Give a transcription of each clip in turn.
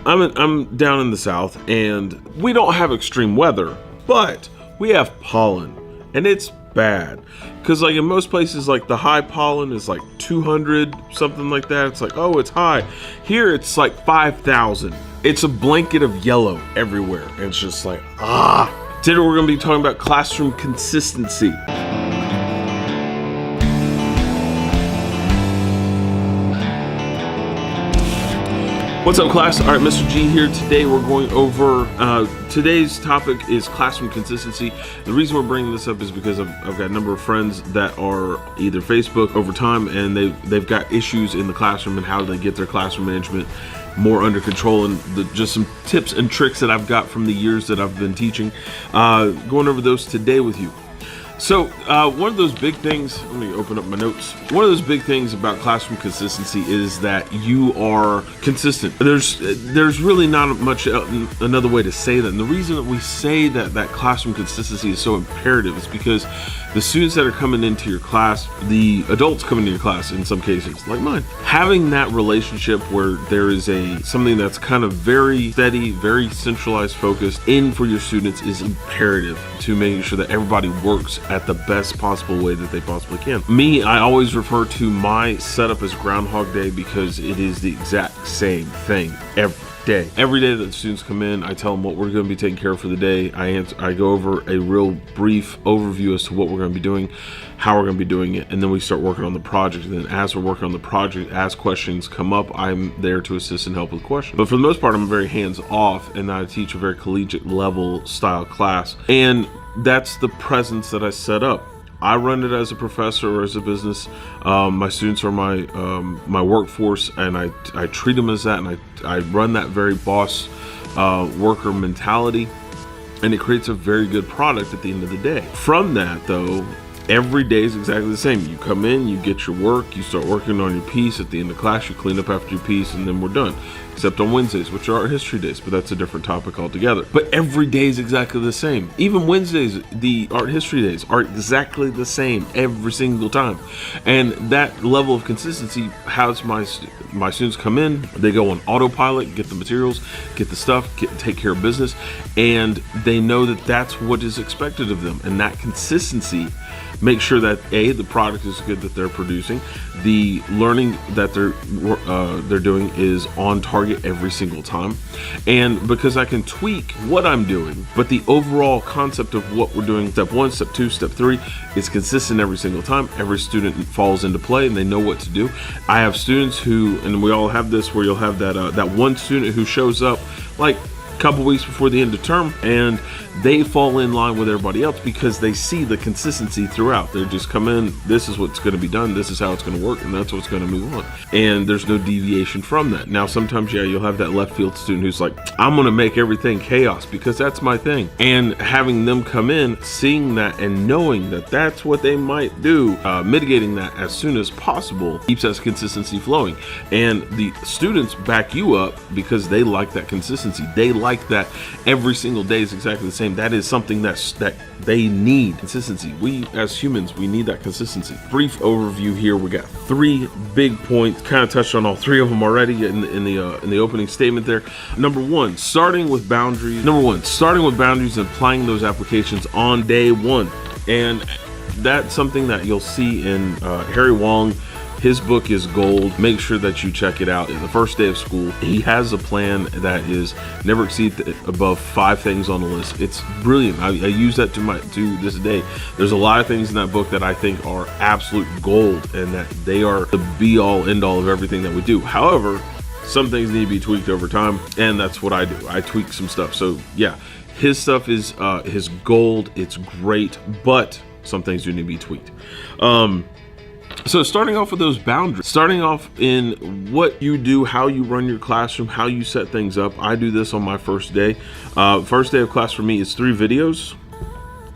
I'm down in the South, and we don't have extreme weather, but we have pollen, and it's bad. Because like in most places, like the high pollen is like 200, something like that. It's like, oh, it's high. Here it's like 5,000. It's a blanket of yellow everywhere. And it's just like, ah. Today we're going to be talking about classroom consistency. What's up, class? All right, Mr.G here. Today we're going over, today's topic is classroom consistency. The reason we're bringing this up is because I've got a number of friends that are either Facebook over time, and they've got issues in the classroom and how they get their classroom management more under control, and just some tips and tricks that I've got from the years that I've been teaching. Going over those today with you. So one of those big things, let me open up my notes. One of those big things about classroom consistency is that you are consistent. There's really not much another way to say that. And the reason that we say that classroom consistency is so imperative is because the students that are coming into your class, the adults coming into your class in some cases, like mine, having that relationship where there is something that's kind of very steady, very centralized, focused in for your students is imperative to making sure that everybody works at the best possible way that they possibly can. Me, I always refer to my setup as Groundhog Day because it is the exact same thing every day. Every day that the students come in, I tell them what we're going to be taking care of for the day. I go over a real brief overview as to what we're going to be doing, how we're going to be doing it, and then we start working on the project. And then as we're working on the project, as questions come up, I'm there to assist and help with questions. But for the most part, I'm very hands-off, and I teach a very collegiate level style class. And that's the presence that I set up. I run it as a professor or as a business. My students are my workforce, and I treat them as that, and I run that very boss worker mentality, and it creates a very good product at the end of the day. From that, though, every day is exactly the same. You come in, you get your work, you start working on your piece. At the end of class, you clean up after your piece, and then we're done. Except on Wednesdays, which are art history days, but that's a different topic altogether. But every day is exactly the same. Even Wednesdays, the art history days, are exactly the same every single time. And that level of consistency has my students come in, they go on autopilot, get the materials, get the stuff, take care of business, and they know that that's what is expected of them. And that consistency make sure that the product is good that they're producing, the learning that they're doing is on target every single time, and because I can tweak what I'm doing, but the overall concept of what we're doing, step 1, step 2, step 3, is consistent every single time. Every student falls into play and they know what to do. I have students who, and we all have this, where you'll have that one student who shows up like couple weeks before the end of term, and they fall in line with everybody else because they see the consistency throughout. They just come in, this is what's going to be done, this is how it's going to work, and that's what's going to move on, and there's no deviation from that. Now sometimes, yeah, you'll have that left field student who's like, I'm going to make everything chaos because that's my thing, and having them come in, seeing that and knowing that that's what they might do, mitigating that as soon as possible keeps that consistency flowing. And the students back you up because they like that consistency. They like that every single day is exactly the same. That is something that they need. Consistency. We as humans, we need that consistency. Brief overview here. We got 3 big points. Kind of touched on all 3 of them already in the opening statement there. Number one, starting with boundaries and applying those applications on day 1. And that's something that you'll see in Harry Wong. His book is gold. Make sure that you check it out. In the first day of school, he has a plan that is never exceed above 5 things on the list. It's brilliant. I use that to this day. There's a lot of things in that book that I think are absolute gold, and that they are the be all end all of everything that we do. However, some things need to be tweaked over time, and that's what I do. I tweak some stuff. So yeah, his stuff is his gold. It's great, but some things do need to be tweaked. So starting off with those boundaries, starting off in what you do, how you run your classroom, how you set things up. I do this on my first day. First day of class for me is 3 videos.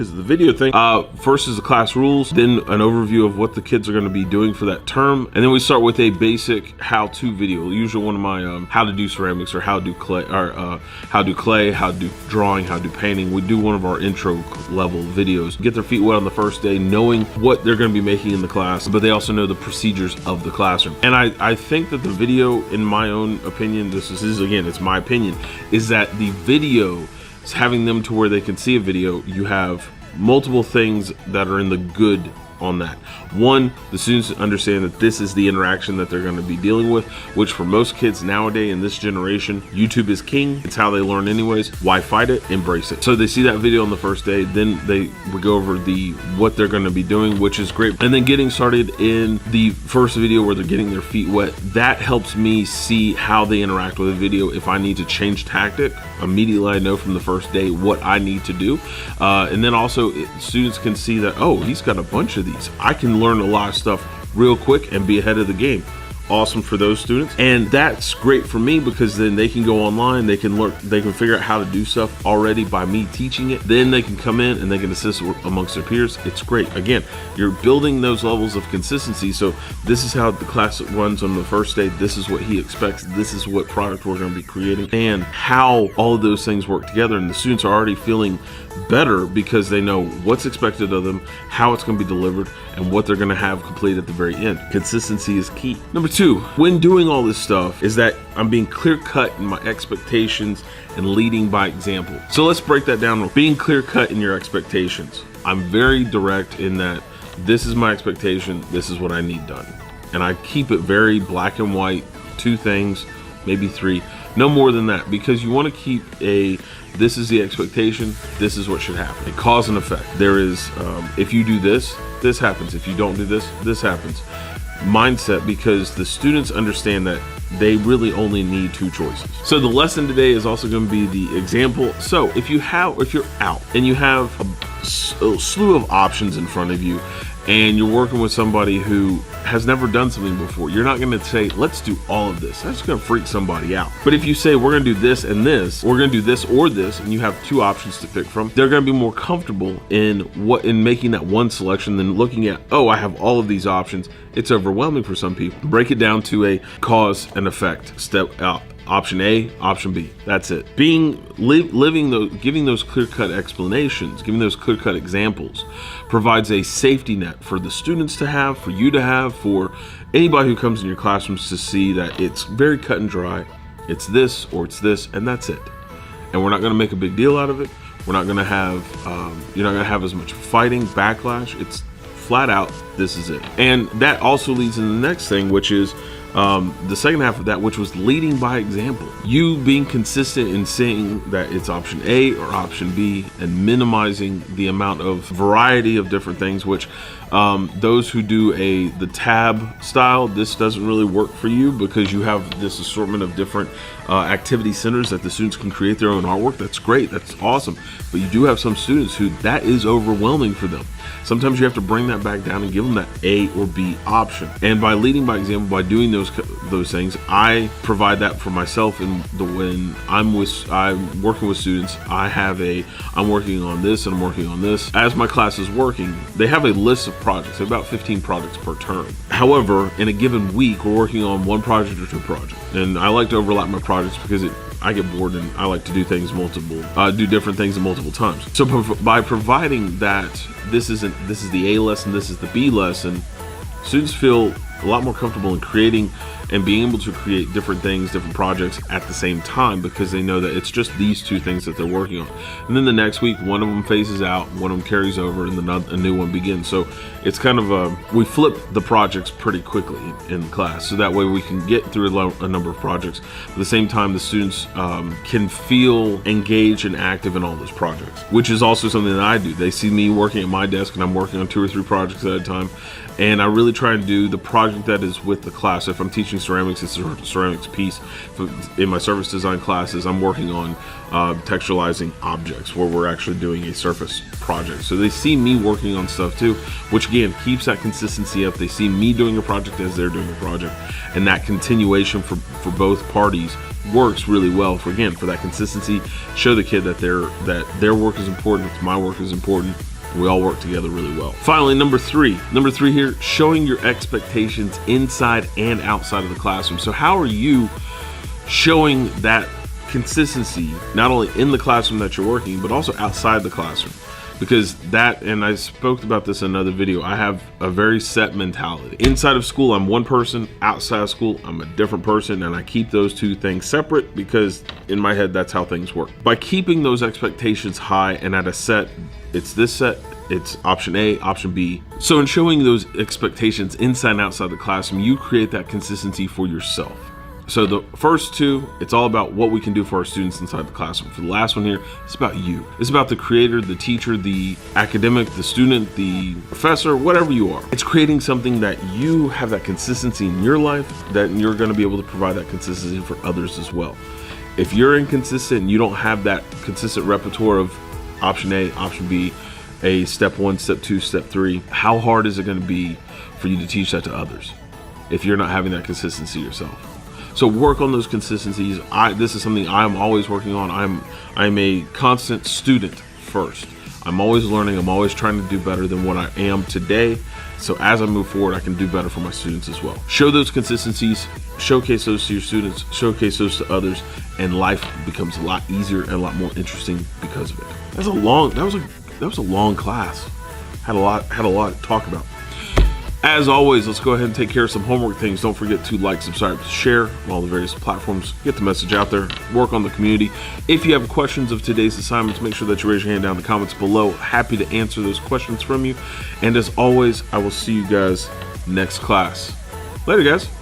because of the video thing. First is the class rules, then an overview of what the kids are going to be doing for that term, and then we start with a basic how-to video. Usually one of my how to do ceramics, or how to do clay, or how to do drawing, how to do painting. We do one of our intro level videos. Get their feet wet on the first day, knowing what they're going to be making in the class, but they also know the procedures of the classroom. And I think that the video, in my own opinion, this is again, it's my opinion, is that the video is having them to where they can see a video. You have multiple things that are in the good on that. One, the students understand that this is the interaction that they're going to be dealing with, which for most kids nowadays in this generation, YouTube is king. It's how they learn anyways. Why fight it? Embrace it. So they see that video on the first day, then we go over what they're going to be doing, which is great. And then getting started in the first video where they're getting their feet wet, that helps me see how they interact with the video. If I need to change tactic, immediately I know from the first day what I need to do. And then also students can see that, oh, he's got a bunch of these. I can learn a lot of stuff real quick and be ahead of the game. Awesome for those students, and that's great for me because then they can go online, they can learn, they can figure out how to do stuff already by me teaching it. Then they can come in and they can assist amongst their peers. It's great. Again, you're building those levels of consistency. So this is how the class runs on the first day. This is what he expects. This is what product we're going to be creating, and how all of those things work together. And the students are already feeling better because they know what's expected of them, how it's going to be delivered, and what they're going to have complete at the very end. Consistency is key. Number two, when doing all this stuff, is that I'm being clear cut in my expectations and leading by example. So let's break that down. Being clear cut in your expectations. I'm very direct in that this is my expectation, this is what I need done. And I keep it very black and white, 2 things, maybe 3, no more than that, because you want to keep this is the expectation, this is what should happen. A cause and effect. There is, if you do this, this happens. If you don't do this, this happens. Mindset, because the students understand that they really only need 2 choices. So the lesson today is also going to be the example. So if you're out and you have a slew of options in front of you, and you're working with somebody who has never done something before, you're not going to say, let's do all of this. That's going to freak somebody out. But if you say, we're going to do this and this, we're going to do this or this, and you have 2 options to pick from, they're going to be more comfortable in making that one selection than looking at, oh, I have all of these options. It's overwhelming for some people. Break it down to a cause and effect step out. Option A, option B. That's it. Giving those clear-cut explanations, giving those clear-cut examples, provides a safety net for the students to have, for you to have, for anybody who comes in your classrooms to see that it's very cut and dry. It's this or it's this, and that's it. And we're not going to make a big deal out of it. We're not going to have, you're not going to have as much fighting, backlash. It's flat out, this is it. And that also leads into the next thing, which is the second half of that, which was leading by example. You being consistent in saying that it's option A or option B, and minimizing the amount of variety of different things, which those who do the tab style, this doesn't really work for you because you have this assortment of different activity centers that the students can create their own artwork. That's great, that's awesome. But you do have some students who that is overwhelming for them. Sometimes you have to bring that back down and give them that A or B option. And by leading by example, by doing those things, I provide that for myself. And when I'm working with students, I'm working on this and I'm working on this. As my class is working, they have a list of projects, about 15 projects per term. However, in a given week, we're working on 1 project or 2 projects. And I like to overlap my projects because I get bored and I like to do things do different things multiple times. So by providing that this is the A lesson, this is the B lesson, students feel a lot more comfortable in creating and being able to create different things, different projects at the same time, because they know that it's just these 2 things that they're working on. And then the next week, one of them phases out, one of them carries over, and then a new one begins. So it's kind of we flip the projects pretty quickly in class, so that way we can get through a number of projects. At the same time, the students can feel engaged and active in all those projects, which is also something that I do. They see me working at my desk and I'm working on 2 or 3 projects at a time. And I really try and do the project that is with the class. If I'm teaching ceramics, it's a ceramics piece. In my surface design classes, I'm working on texturizing objects, where we're actually doing a surface project. So they see me working on stuff too, which again keeps that consistency up. They see me doing a project as they're doing a project, and that continuation for both parties works really well for that consistency. Show the kid that their work is important, my work is important, We all work together really well. Finally, number three here, showing your expectations inside and outside of the classroom. So how are you showing that consistency, not only in the classroom that you're working, but also outside the classroom? Because that, and I spoke about this in another video, I have a very set mentality. Inside of school, I'm one person. Outside of school, I'm a different person, and I keep those two things separate because in my head, that's how things work. By keeping those expectations high and at a set, it's this set, it's option A, option B. So in showing those expectations inside and outside the classroom, you create that consistency for yourself. So the first two, it's all about what we can do for our students inside the classroom. For the last one here, it's about you. It's about the creator, the teacher, the academic, the student, the professor, whatever you are. It's creating something that you have that consistency in your life, that you're going to be able to provide that consistency for others as well. If you're inconsistent and you don't have that consistent repertoire of option A, option B, a step 1, step 2, step 3, how hard is it going to be for you to teach that to others if you're not having that consistency yourself? So work on those consistencies. This is something I'm always working on. I'm a constant student first. I'm always learning. I'm always trying to do better than what I am today. So as I move forward, I can do better for my students as well. Show those consistencies, showcase those to your students, showcase those to others, and life becomes a lot easier and a lot more interesting because of it. That was a long class. Had a lot to talk about. As always, let's go ahead and take care of some homework things. Don't forget to like, subscribe, share on all the various platforms. Get the message out there. Work on the community. If you have questions of today's assignments, make sure that you raise your hand down in the comments below. Happy to answer those questions from you. And as always, I will see you guys next class. Later, guys.